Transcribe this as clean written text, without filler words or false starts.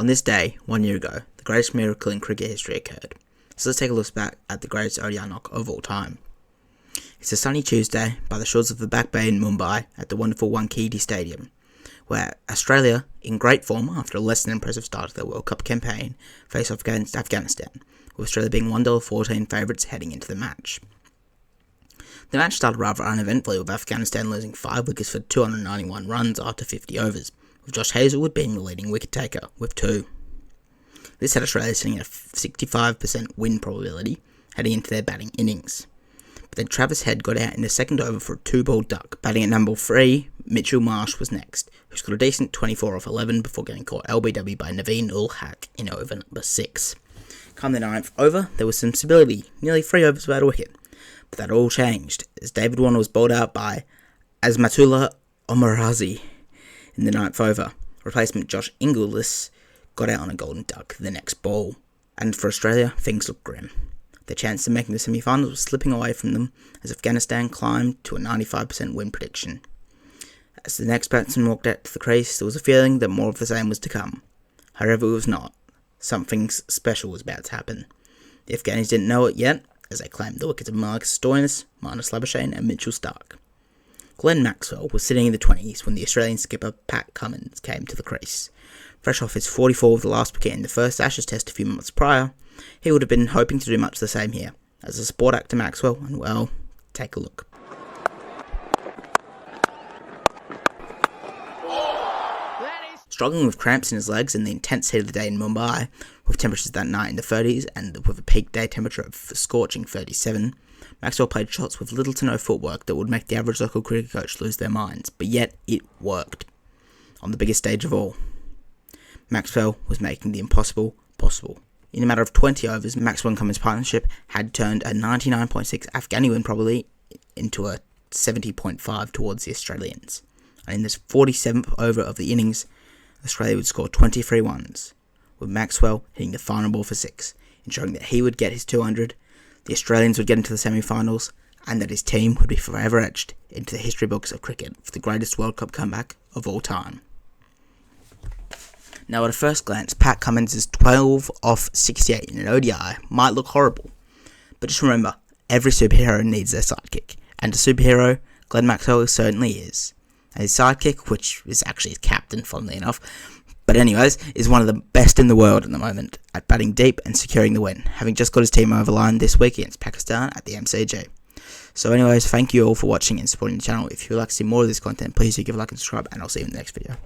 On this day, 1 year ago, the greatest miracle in cricket history occurred. So let's take a look back at the greatest ODI knock of all time. It's a sunny Tuesday by the shores of the Back Bay in Mumbai at the wonderful Wankhede Stadium, where Australia, in great form after a less than impressive start to their World Cup campaign, face off against Afghanistan, with Australia being $1.14 favourites heading into the match. The match started rather uneventfully, with Afghanistan losing 5 wickets for 291 runs after 50 overs, with Josh Hazlewood being the leading wicket taker with 2. This had Australia sitting at a 65% win probability heading into their batting innings. But then Travis Head got out in the second over for a 2-ball duck. Batting at number 3, Mitchell Marsh was next, who scored a decent 24 off 11 before getting caught LBW by Naveen ul Haq in over number 6. Come the 9th over, there was some stability, nearly 3 overs without a wicket. But that all changed, as David Warner was bowled out by Azmatullah Omarhazi in the 9th over. Replacement Josh Inglis got out on a golden duck the next ball. And for Australia, things looked grim. Their chance of making the semi-finals was slipping away from them as Afghanistan climbed to a 95% win prediction. As the next batsman walked out to the crease, there was a feeling that more of the same was to come. However, it was not. Something special was about to happen. The Afghanis didn't know it yet, as they claimed the wickets of Marcus Stoinis, Marnus Labuschagne and Mitchell Starc. Glenn Maxwell was sitting in the 20s when the Australian skipper Pat Cummins came to the crease. Fresh off his 44 with the last wicket in the first Ashes test a few months prior, he would have been hoping to do much the same here, as a support act to Maxwell, and well, take a look. Struggling with cramps in his legs in the intense heat of the day in Mumbai, with temperatures that night in the 30s and with a peak day temperature of a scorching 37, Maxwell played shots with little to no footwork that would make the average local cricket coach lose their minds, but yet it worked. On the biggest stage of all, Maxwell was making the impossible possible. In a matter of 20 overs, Maxwell and Cummins' partnership had turned a 99.6 Afghani win probably into a 70.5 towards the Australians. And in this 47th over of the innings, Australia would score 23 ones, with Maxwell hitting the final ball for 6, ensuring that he would get his 200, the Australians would get into the semi-finals, and that his team would be forever etched into the history books of cricket for the greatest World Cup comeback of all time. Now at a first glance, Pat Cummins' 12 off 68 in an ODI might look horrible, but just remember, every superhero needs their sidekick, and a superhero, Glenn Maxwell certainly is. And his sidekick, which is actually his captain, funnily enough, but anyways, is one of the best in the world at the moment at batting deep and securing the win, having just got his team over the line this week against Pakistan at the MCG. So anyways, thank you all for watching and supporting the channel. If you would like to see more of this content, please do give a like and subscribe, and I'll see you in the next video.